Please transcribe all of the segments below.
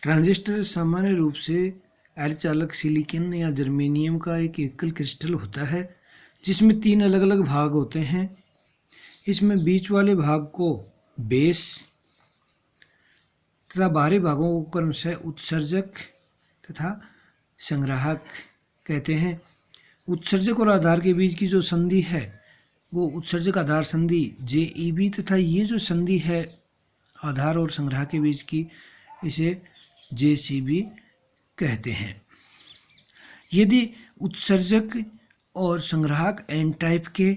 Transistor सामान्य रूप से अर्धचालक सिलिकॉन या जर्मेनियम का एक एकल क्रिस्टल होता है जिसमें 3 अलग अलग भाग होते हैं। इसमें बीच वाले भाग को बेस तथा बाहरी भागों को क्रमशः उत्सर्जक तथा संग्राहक कहते हैं। उत्सर्जक और आधार के बीच की जो संधि है वो उत्सर्जक आधार संधि JeB तथा ये जो संधि है आधार और संग्राहक के बीच की इसे JCB कहते हैं। यदि उत्सर्जक और संग्राहक N टाइप के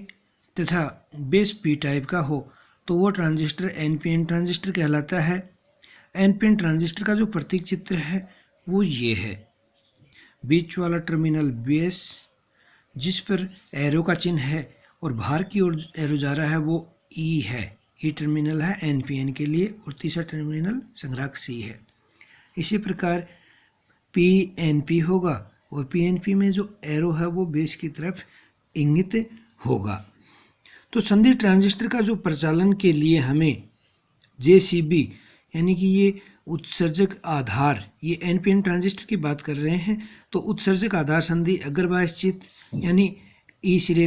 तथा बेस P टाइप का हो तो वो ट्रांजिस्टर NPN ट्रांजिस्टर कहलाता है। NPN ट्रांजिस्टर का जो प्रतीक चित्र है वो ये है। बीच वाला टर्मिनल बेस जिस पर एरो का चिन्ह है और बाहर की ओर एरो जा रहा है वो E है। E टर्मिनल है NPN के लिए और तीसरा टर्मिनल संग्राहक C है। इसी प्रकार PNP होगा और PNP में जो एरो है वो बेस की तरफ इंगित होगा। तो संधि ट्रांजिस्टर का जो प्रचालन के लिए हमें JCB यानी कि ये उत्सर्जक आधार, ये NPN ट्रांजिस्टर की बात कर रहे हैं तो उत्सर्जक आधार संधि अग्रबाह्यस्थित यानी E सिरे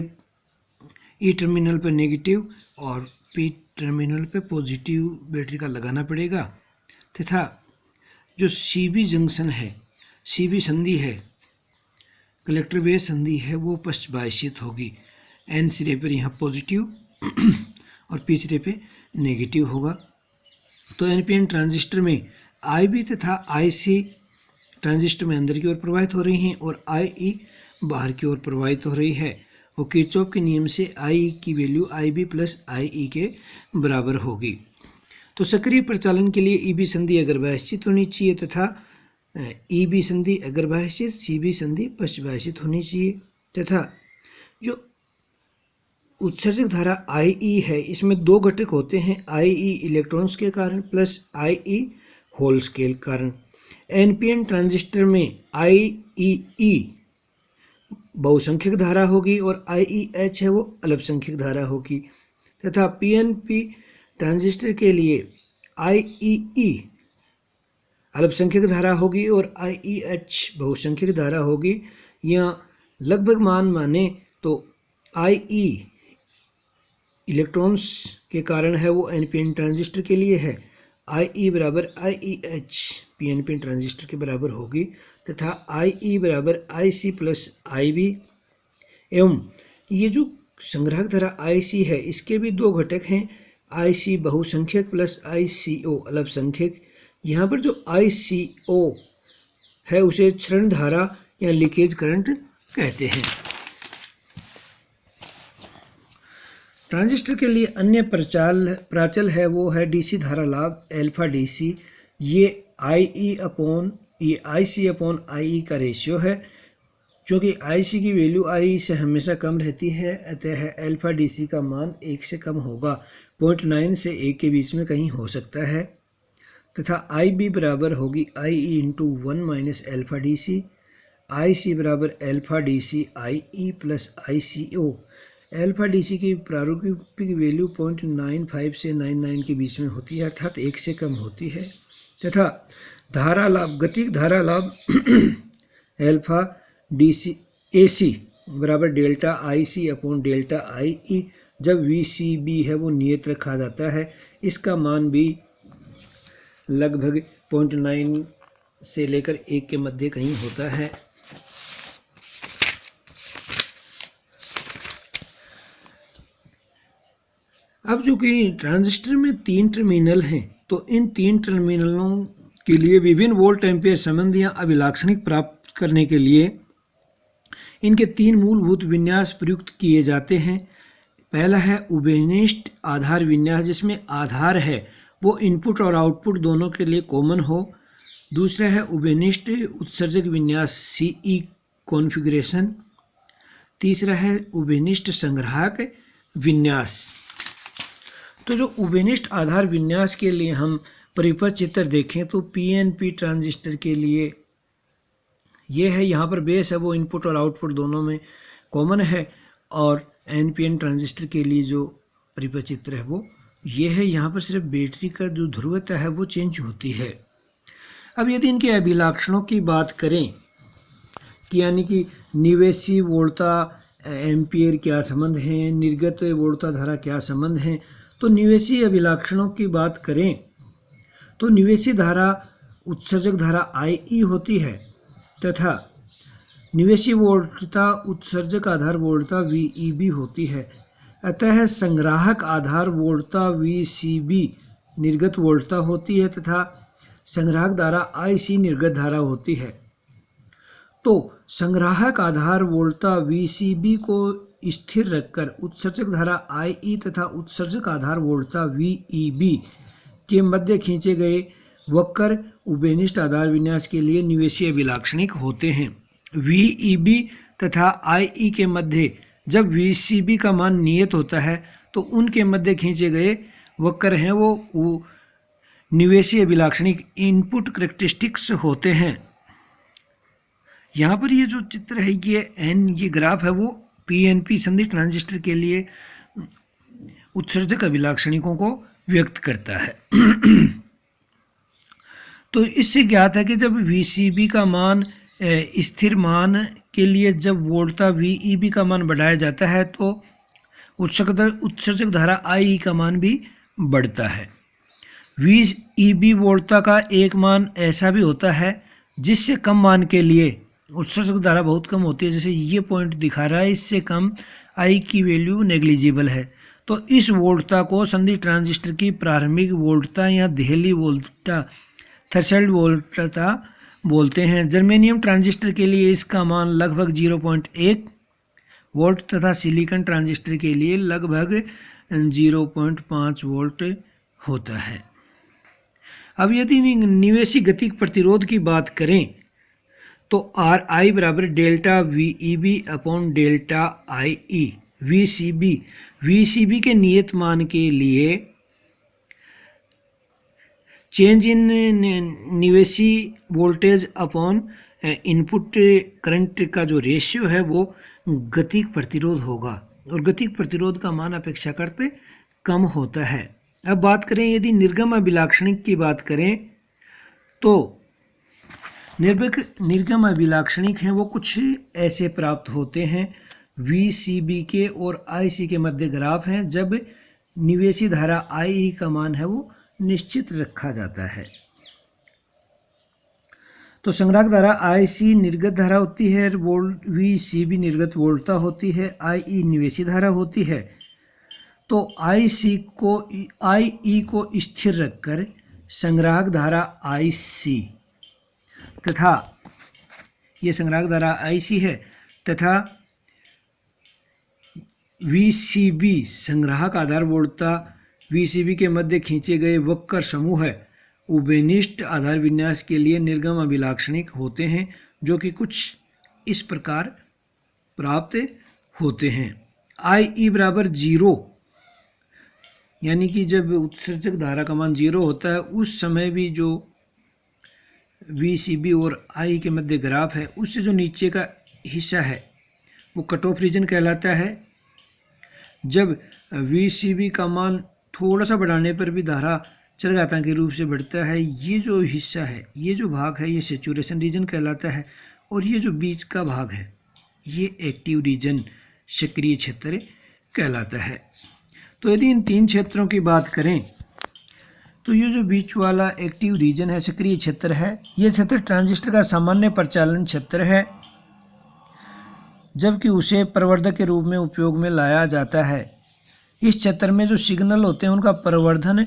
E टर्मिनल पर नेगेटिव और P टर्मिनल पर पॉजिटिव बैटरी का लगाना पड़ेगा तथा जो CB जंक्शन है, CB संधि है, कलेक्टर बेस संधि है वो पश्चबाह्यस्थित होगी। N सिरे पर यहाँ पॉजिटिव और P सिरे पे नेगेटिव होगा। तो NPN ट्रांजिस्टर में IB तथा IC ट्रांजिस्टर में अंदर की ओर प्रवाहित हो रही हैं और IE बाहर की ओर प्रवाहित हो रही है। और किरचॉफ के नियम से IE की वैल्यू IB प्लस IE के बराबर होगी। तो सक्रिय प्रचालन के लिए EB संधि अग्रबाह्यस्थित होनी चाहिए तथा EB संधि अग्रबाह्यस्थित, CB संधि पश्चबाह्यस्थित होनी चाहिए तथा जो उत्सर्जक धारा IE है इसमें 2 घटक होते हैं, IE इलेक्ट्रॉन्स के कारण प्लस IE होल्स के कारण। NPN ट्रांजिस्टर में IEE बहुसंख्यक धारा होगी और IEH है वो अल्पसंख्यक धारा होगी तथा PNP ट्रांजिस्टर के लिए IEE अल्पसंख्यक धारा होगी और IEH बहुसंख्यक धारा होगी। यहाँ लगभग मान माने तो IE इलेक्ट्रॉन्स के कारण है वो NPN ट्रांजिस्टर के लिए है, IE बराबर IEH PNP ट्रांजिस्टर के बराबर होगी तथा IE बराबर IC प्लस IB एवं ये जो संग्राहक धारा IC है इसके भी 2 घटक हैं, IC बहुसंख्यक प्लस ICO अल्पसंख्यक। यहाँ पर जो ICO है उसे क्षरण धारा या लीकेज करंट कहते हैं। ट्रांजिस्टर के लिए अन्य प्राचल है वो है DC धारा लाभ अल्फा DC। ये IC अपॉन IE का रेशियो है जो कि IC की वैल्यू IE से हमेशा कम रहती है, अतः अल्फा DC का मान 1 से कम होगा, 0.9 से 1 के बीच में कहीं हो सकता है तथा IB बराबर होगी IE into 1 minus alpha DC। IC बराबर alpha DC IE plus ICO। Alpha DC की प्रारूपिक वैल्यू 0.95 से 99 के बीच में होती है अर्थात 1 से कम होती है तथा धारा लाभ, गतिक धारा लाभ अल्फा DC AC बराबर delta IC upon delta IE। जब VCB है वो नियत रखा जाता है, इसका मान भी लगभग 0.9 से लेकर 1 के मध्य कहीं होता है। अब जो कि ट्रांजिस्टर में 3 टर्मिनल हैं तो इन 3 टर्मिनलों के लिए विभिन्न वोल्ट एम्पीयर संबंध या अभिलाक्षणिक प्राप्त करने के लिए इनके 3 मूलभूत विन्यास प्रयुक्त किए जाते हैं। पहला है उभयनिष्ठ आधार विन्यास जिसमें आधार है वो इनपुट और आउटपुट दोनों के लिए कॉमन हो। दूसरा है उभयनिष्ठ उत्सर्जक विन्यास CE कॉन्फ़िगरेशन। तीसरा है उभयनिष्ठ संग्राहक विन्यास। तो जो उभयनिष्ठ आधार विन्यास के लिए हम परिपथ चित्र देखें तो PNP ट्रांजिस्टर के लिए ये है, यहाँ पर बेस है वो इनपुट और आउटपुट दोनों में कॉमन है और NPN ट्रांजिस्टर के लिए जो परिपथ चित्र है वो ये है। यहाँ पर सिर्फ बैटरी का जो ध्रुवता है वो चेंज होती है। अब यदि इनके अभिलक्षणों की बात करें कि यानी कि निवेशी वोल्टा एम्पियर क्या संबंध है, निर्गत वोल्टा धारा क्या संबंध है, तो निवेशी अभिलक्षणों की बात करें तो निवेशी धारा उत्सर्जक धारा IE होती है तथा निवेशी वोल्टता उत्सर्जक आधार वोल्टता VEB होती है। अतः संग्राहक आधार वोल्टता VCB निर्गत वोल्टता होती है तथा संग्राहक धारा IC निर्गत धारा होती है। तो संग्राहक आधार वोल्टता VCB को स्थिर रखकर उत्सर्जक धारा IE तथा उत्सर्जक आधार वोल्टता VEB के मध्य खींचे गए वक्र उभयनिष्ठ आधार विन्यास के लिए निवेशी अभिलाक्षणिक होते हैं। VEB तथा IE के मध्य जब VCB का मान नियत होता है तो उनके मध्य खींचे गए वक्र हैं वो निवेशी अभिलाक्षणिक इनपुट करैक्टरिस्टिक्स होते हैं। यहाँ पर ये जो चित्र है ये ग्राफ है वो PNP संधि ट्रांजिस्टर के लिए उत्सर्जक अभिलाक्षणिकों को व्यक्त करता है। तो इससे ज्ञात है कि जब VCB का मान स्थिर मान के लिए जब वोल्टता VEB का मान बढ़ाया जाता है तो उत्सर्जक धारा IE का मान भी बढ़ता है। VEB वोल्टता का एक मान ऐसा भी होता है जिससे कम मान के लिए उत्सर्जक धारा बहुत कम होती है, जैसे ये पॉइंट दिखा रहा है, इससे कम I की वैल्यू नेग्लिजिबल है। तो इस वोल्टता को संधि ट्रांजिस्टर की प्रारंभिक वोल्टता या देहली वोल्टता थ्रेशोल्ड वोल्टता बोलते हैं। जर्मेनियम ट्रांजिस्टर के लिए इसका मान लगभग 0.1 वोल्ट तथा सिलिकॉन ट्रांजिस्टर के लिए लगभग 0.5 वोल्ट होता है। अब यदि निवेशी गतिक प्रतिरोध की बात करें तो RI बराबर delta VEB upon delta IE। VCB के नियत मान के लिए चेंज इन निवेशी वोल्टेज अपॉन इनपुट करंट का जो रेशियो है वो गतिक प्रतिरोध होगा और गतिक प्रतिरोध का मान अपेक्षाकृत कम होता है। अब बात करें यदि निर्गम अभिलाक्षणिक की बात करें तो निर्गम अभिलाक्षणिक हैं वो कुछ ऐसे प्राप्त होते हैं। VCB के और IC के मध्य ग्राफ हैं जब निवेशी धारा IE का मान है वो निश्चित रखा जाता है। तो संग्राहक धारा IC निर्गत धारा होती है, VCB निर्गत वोल्टता होती है, IE निवेशी धारा होती है। तो IE को स्थिर रखकर संग्राहक धारा IC तथा ये संग्राहक धारा IC है तथा VCB संग्राहक आधार वोल्टता VCB के मध्य खींचे गए वक्र समूह है उभयनिष्ठ आधार विन्यास के लिए निर्गम अभिलाक्षणिक होते हैं, जो कि कुछ इस प्रकार प्राप्त होते हैं। IE बराबर 0 यानी कि जब उत्सर्जक धारा का मान 0 होता है उस समय भी जो VCB और IE के मध्य ग्राफ है उससे जो नीचे का हिस्सा है वो कट ऑफ रीजन कहलाता है। जब VCB का मान थोड़ा सा बढ़ाने पर भी धारा चरघातांक के रूप से बढ़ता है, ये जो हिस्सा है, ये जो भाग है, ये सैचुरेशन रीजन कहलाता है और ये जो बीच का भाग है ये एक्टिव रीजन सक्रिय क्षेत्र कहलाता है। तो यदि इन तीन क्षेत्रों की बात करें तो ये जो बीच वाला एक्टिव रीजन है, सक्रिय क्षेत्र है, ये क्षेत्र ट्रांजिस्टर का सामान्य प्रचालन क्षेत्र है, जबकि उसे प्रवर्धक के रूप में उपयोग में लाया जाता है। इस क्षेत्र में जो सिग्नल होते हैं उनका प्रवर्धन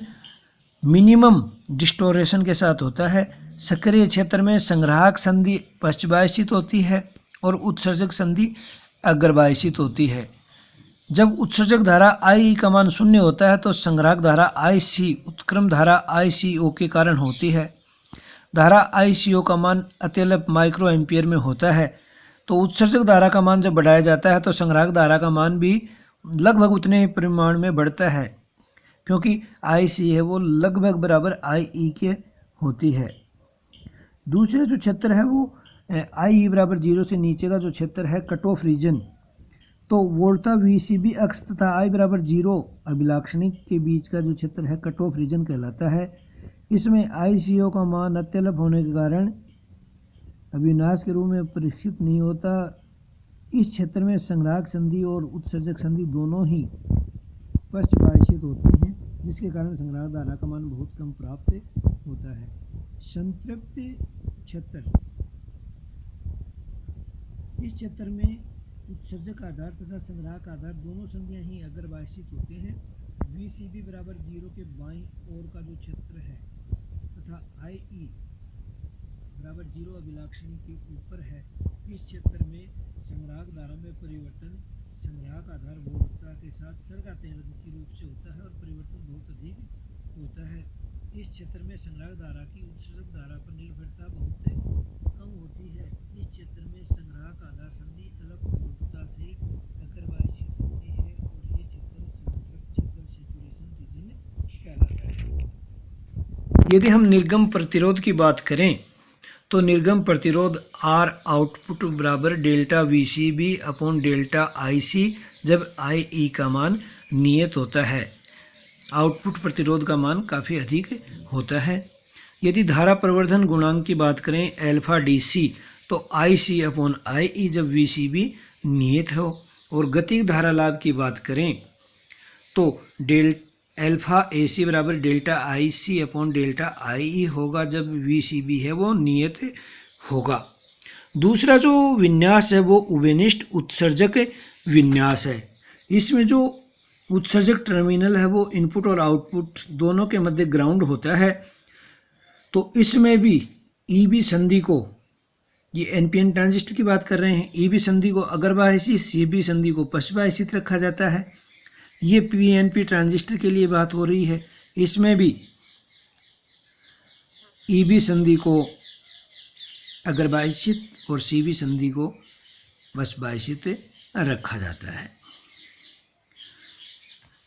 मिनिमम डिस्टोरेशन के साथ होता है। सक्रिय क्षेत्र में संग्राहक संधि पश्चबायसित होती है और उत्सर्जक संधि अग्रबायसित होती है। जब उत्सर्जक धारा IE का मान 0 होता है तो संग्राहक धारा IC उत्क्रम धारा ICO के कारण होती है। धारा ICO का मान अत्यल्प माइक्रो एम्पियर में होता है। तो उत्सर्जक धारा का मान जब बढ़ाया जाता है तो संग्राहक धारा का मान भी लगभग उतने ही परिमाण में बढ़ता है, क्योंकि IC है वो लगभग बराबर IE के होती है। दूसरे जो क्षेत्र है वो IE बराबर 0 से नीचे का जो क्षेत्र है कट ऑफ रीजन, तो वोल्टता VCB अक्ष तथा I बराबर 0 अभिलाक्षणिक के बीच का जो क्षेत्र है कट ऑफ रीजन कहलाता है। इसमें ICO का मान अत्यल्प होने के कारण अविनाश के रूप में परीक्षित नहीं होता। इस क्षेत्र में संग्राहक संधि और उत्सर्जक संधि दोनों ही पश्चपायसित होती हैं, जिसके कारण संग्राहक धारा का मान बहुत कम प्राप्त होता है। संतृप्त क्षेत्र, इस क्षेत्र में उत्सर्जक आधार तथा संग्राहक आधार दोनों संधियां ही अग्रवासित होते हैं। VCB बराबर 0 के बाईं ओर का जो क्षेत्र है तथा IE बराबर 0 अभिलाक्षणी के ऊपर है, इस क्षेत्र में संग्राहक धारा में परिवर्तन संग्राहक आधार बहुलकता के साथ चरघातांकी रूप से होता है और परिवर्तन बहुत अधिक होता है। इस क्षेत्र में संग्राहक धारा की उत्सर्जक धारा पर निर्भरता बहुत कम होती है। इस क्षेत्र में संग्राहक आधार संधि अल्प बहुलकता से अग्रवासित होती है और ये क्षेत्र संतृप्त क्षेत्र सैचुरेशन रीजन कहलाता है। यदि हम निर्गम प्रतिरोध की बात करें तो निर्गम प्रतिरोध R आउटपुट बराबर delta VCB upon delta IC जब IE का मान नियत होता है। आउटपुट प्रतिरोध का मान काफ़ी अधिक होता है। यदि धारा प्रवर्धन गुणांक की बात करें अल्फा DC तो IC अपॉन IE जब VCB नियत हो, और गतिक धारा लाभ की बात करें तो अल्फा AC बराबर delta IC upon delta IE होगा जब VCB है वो नियत होगा। दूसरा जो विन्यास है वो उभयनिष्ठ उत्सर्जक विन्यास है। इसमें जो उत्सर्जक टर्मिनल है वो इनपुट और आउटपुट दोनों के मध्य ग्राउंड होता है। तो इसमें भी EB संधि को, ये NPN ट्रांजिस्टर की बात कर रहे हैं, EB संधि को अग्रवासित, CB संधि को पश्चवासित रखा जाता है। ये PNP ट्रांजिस्टर के लिए बात हो रही है। इसमें भी EB संधि को अग्रवासित और CB संधि को पश्चवासित रखा जाता है।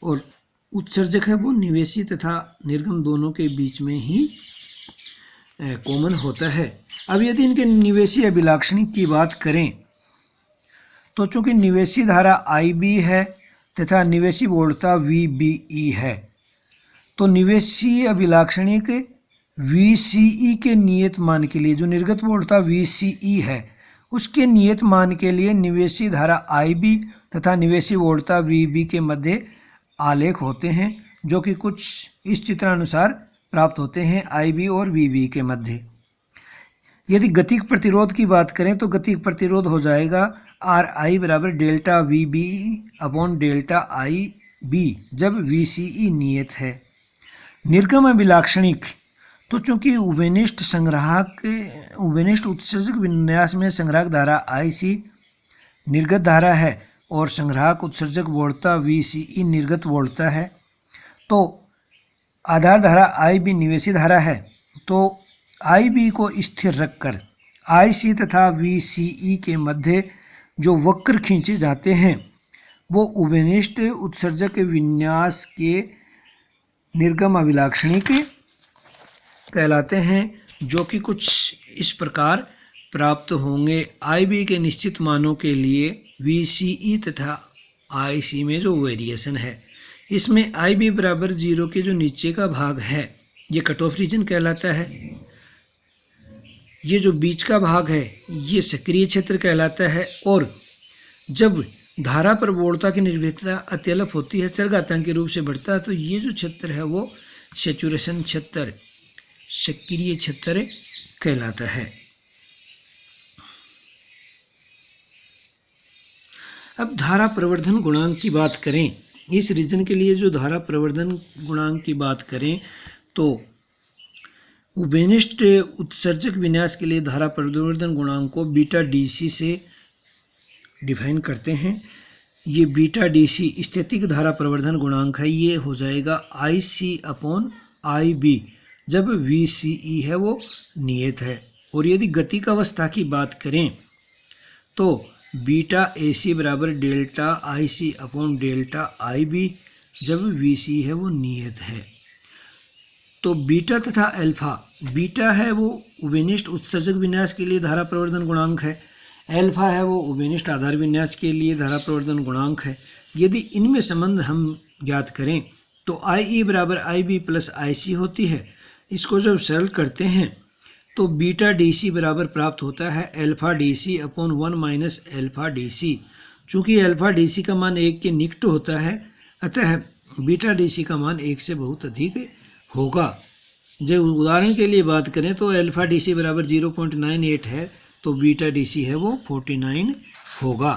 और उत्सर्जक है वो निवेशी तथा निर्गम दोनों के बीच में ही कॉमन होता है। अब यदि इनके निवेशी अभिलाक्षणिक की बात करें तो चूंकि निवेशी धारा IB है तथा निवेशी वोल्टता VBE है, तो निवेशी अभिलाक्षणिक VCE के नियत मान के लिए जो निर्गत वोल्टता VCE है उसके नियत मान के लिए निवेशी धारा IB तथा निवेशी वोल्टता VB के मध्य आलेख होते हैं, जो कि कुछ इस चित्रानुसार प्राप्त होते हैं IB और VB के मध्य। यदि गतिक प्रतिरोध की बात करें तो गतिक प्रतिरोध हो जाएगा RI बराबर delta VBE upon delta IB जब VCE नियत है। निर्गम अभिलाक्षणिक, तो चूंकि उभयनिष्ठ उत्सर्जक विन्यास में संग्राहक धारा IC निर्गत धारा है और संग्राहक उत्सर्जक वोल्टता VCE निर्गत वोल्टता है, तो आधार धारा IB निवेशी धारा है, तो IB को स्थिर रखकर IC तथा VCE के मध्य जो वक्र खींचे जाते हैं वो उभयनिष्ठ उत्सर्जक विन्यास के निर्गम अभिलाक्षणिक कहलाते हैं, जो कि कुछ इस प्रकार प्राप्त होंगे। IB के निश्चित मानों के लिए VCE तथा IC में जो वेरिएशन है, इसमें IB बराबर 0 के जो नीचे का भाग है ये कट ऑफ रीजन कहलाता है। ये जो बीच का भाग है ये सक्रिय क्षेत्र कहलाता है। और जब धारा पर वोल्टता की निर्भरता अत्यल्प होती है, चरघातांकी रूप से बढ़ता है, तो ये जो क्षेत्र है वो सैचुरेशन क्षेत्र, सक्रिय क्षेत्र कहलाता है। अब धारा प्रवर्धन गुणांक की बात करें, इस रीजन के लिए जो धारा प्रवर्धन गुणांक की बात करें तो उभयनिष्ठ उत्सर्जक विन्यास के लिए धारा प्रवर्धन गुणांक को बीटा DC से डिफाइन करते हैं। ये बीटा DC स्थैतिक धारा प्रवर्धन गुणांक है, ये हो जाएगा IC अपॉन IB जब VCE है वो नियत है। और यदि गतिक अवस्था की बात करें तो बीटा AC बराबर delta IC upon delta IB जब VC है वो नियत है। तो बीटा तथा अल्फा, बीटा है वो उभयनिष्ठ उत्सर्जक विन्यास के लिए धारा प्रवर्धन गुणांक है, अल्फा है वो उभयनिष्ठ आधार विन्यास के लिए धारा प्रवर्धन गुणांक है। यदि इनमें संबंध हम ज्ञात करें तो IE बराबर IB प्लस IC होती है। इसको जब सरल करते हैं तो बीटा डी सी बराबर प्राप्त होता है alpha D C upon 1 minus alpha D C. चूँकि अल्फा डी सी का मान 1 के निकट होता है, अतः बीटा डी सी का मान 1 से बहुत अधिक होगा। जब उदाहरण के लिए बात करें तो अल्फा डी सी बराबर 0.98 है, तो बीटा डी सी है वो 49 होगा।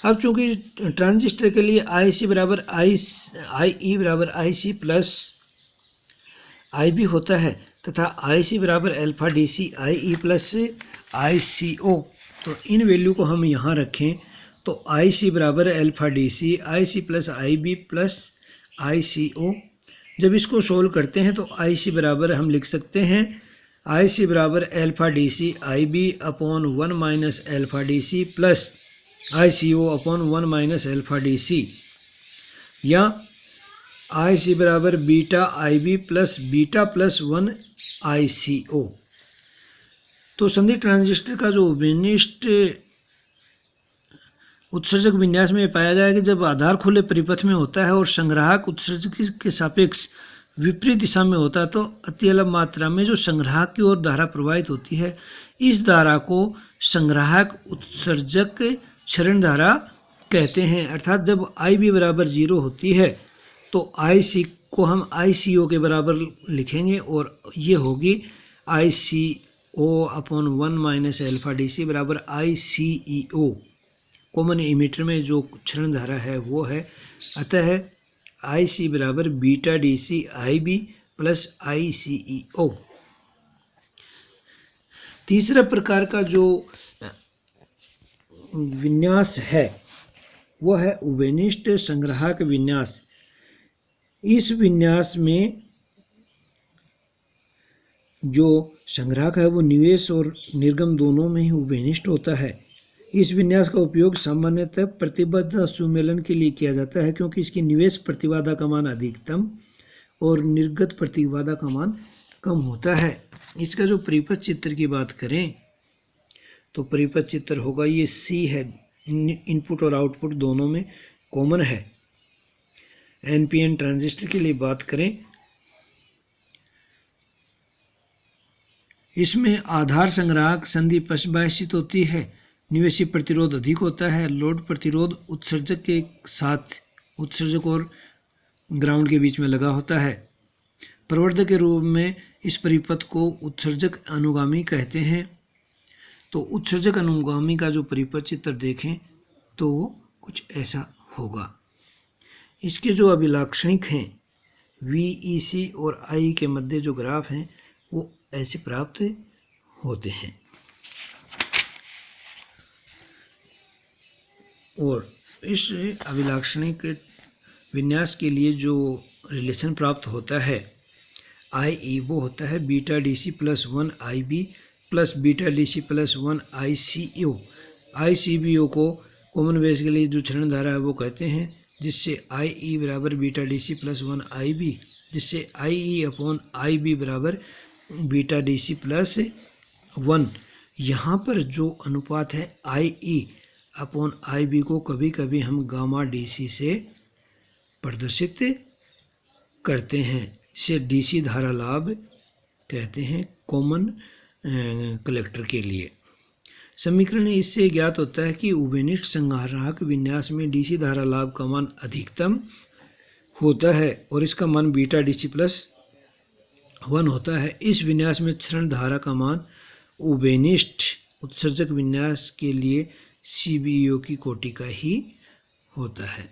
अब चूंकि ट्रांजिस्टर के लिए आई सी बराबर आई ई बराबर I C plus I B होता है तथा आई सी बराबर alpha D C I E plus I C O, तो इन वैल्यू को हम यहाँ रखें तो आई सी बराबर alpha D C I C plus I B plus I C ओ। जब इसको सोल्व करते हैं तो आई सी बराबर हम लिख सकते हैं आई सी बराबर alpha D C I B upon 1 minus alpha D C plus I C O upon 1 minus alpha D C, या आई सी बराबर beta I B plus beta plus 1 I C O. तो संधि transistor का जो विनिष्ट उत्सर्जक विन्यास में पाया गया है कि जब आधार खुले परिपथ में होता है और संग्राहक उत्सर्जक के सापेक्ष विपरीत दिशा में होता है तो अत्यल्प मात्रा में जो संग्राहक की ओर धारा प्रवाहित होती है, इस धारा को संग्राहक उत्सर्जक क्षरण धारा कहते हैं। अर्थात जब आई बी बराबर 0 होती है तो आई सी को हम आई सी ओ के बराबर लिखेंगे और ये होगी I C O upon 1 minus alpha D C बराबर I C E O. Common emitter में जो क्षरण धारा है वो है, अतः आई सी बराबर beta D C I B plus I सी ई ओ। तीसरा प्रकार का जो विन्यास है वो है उभयनिष्ठ संग्राहक विन्यास। इस विन्यास में जो संग्राहक है वो निवेश और निर्गम दोनों में ही उभयनिष्ठ होता है। इस विन्यास का उपयोग सामान्यतः प्रतिबाधा सुमेलन के लिए किया जाता है, क्योंकि इसकी निवेश प्रतिबाधा का मान अधिकतम और निर्गत प्रतिबाधा का मान कम होता है। इसका जो परिपथ चित्र की बात करें तो परिपथ चित्र होगा ये सी है, इनपुट और आउटपुट दोनों में कॉमन है। एनपीएन ट्रांजिस्टर के लिए बात करें, इसमें आधार संग्राहक संधि पश्चबाह्य स्थित होती है, निवेशी प्रतिरोध अधिक होता है, लोड प्रतिरोध उत्सर्जक के साथ उत्सर्जक और ग्राउंड के बीच में लगा होता है। प्रवर्धक के रूप में इस परिपथ को उत्सर्जक अनुगामी कहते हैं। तो उत्सर्जक अनुगामी का जो परिपथ चित्र देखें तो वो कुछ ऐसा होगा। इसके जो अभिलाक्षणिक हैं VEC और I के मध्य जो ग्राफ हैं वो ऐसे प्राप्त होते हैं। और इस अभिलाक्षणिक विन्यास के लिए जो रिलेशन प्राप्त होता है IE वो होता है beta D C plus 1 IB plus beta D C plus 1 ICO। ICBO को कॉमन बेस के लिए जो क्षरण धारा है वो कहते हैं, जिससे IE बराबर beta D C plus 1 IB, जिससे IE अपॉन IB बराबर बीटा डी सी प्लस 1। यहाँ पर जो अनुपात है IE अपॉन IB को कभी कभी हम गामा DC से प्रदर्शित करते हैं। इसे DC धारा लाभ कहते हैं कॉमन कलेक्टर के लिए। समीकरण इससे ज्ञात होता है कि उभयनिष्ठ संग्राहक विन्यास में DC धारा लाभ का मान अधिकतम होता है और इसका मान बीटा DC प्लस 1 होता है। इस विन्यास में क्षरण धारा का मान उभयनिष्ठ उत्सर्जक विन्यास के लिए CBO की कोटि का ही होता है।